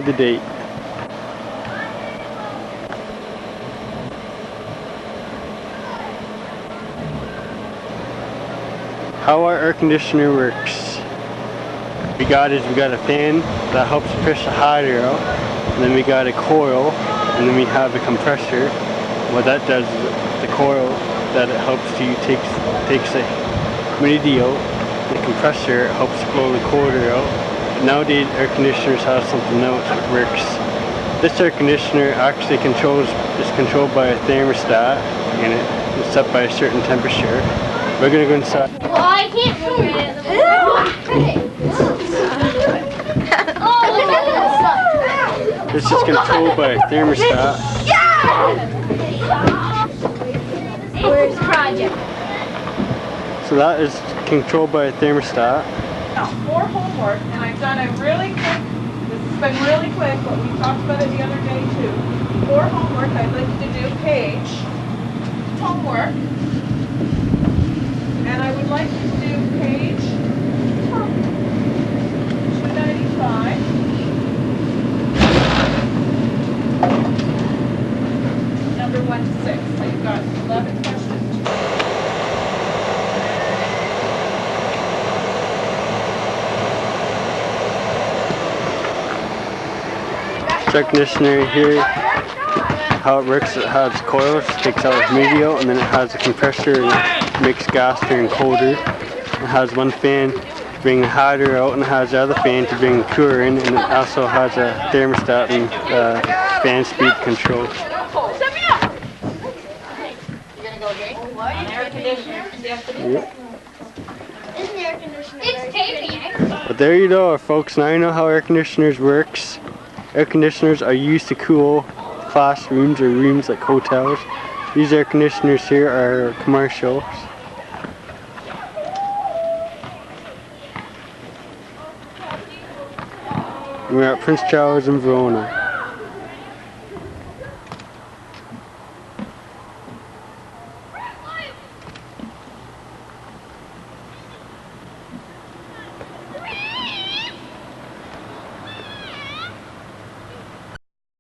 for the date. How our air conditioner works. We got a fan that helps push the hot air out, and then we got a coil, and then we have a compressor. What that does is the coil that it helps you takes the humidity out. The compressor helps blow the cold air out. But nowadays air conditioners have something else that works. This air conditioner actually is controlled by a thermostat, and it's set by a certain temperature. We're gonna go inside. Well, I can't show it. This is controlled by a thermostat. Where's project? So that is controlled by a thermostat. For homework, and I've done a really quick, this has been really quick, but we talked about it the other day too. For homework, I'd like you to do page homework. And I would like you to do page 295. Number 1 to 6. So you've got 11 questions. Air conditioner here, how it works, it has coils, takes out the humidity out, and then it has a compressor that makes gas turn colder. It has one fan to bring the hot air out, and it has the other fan to bring the cooler in, and it also has a thermostat and fan speed control. Yep. It's taping. But there you go, folks. Now you know how air conditioners works. Air conditioners are used to cool classrooms or rooms like hotels. These air conditioners here are commercials. We're at Prince Charles in Verona.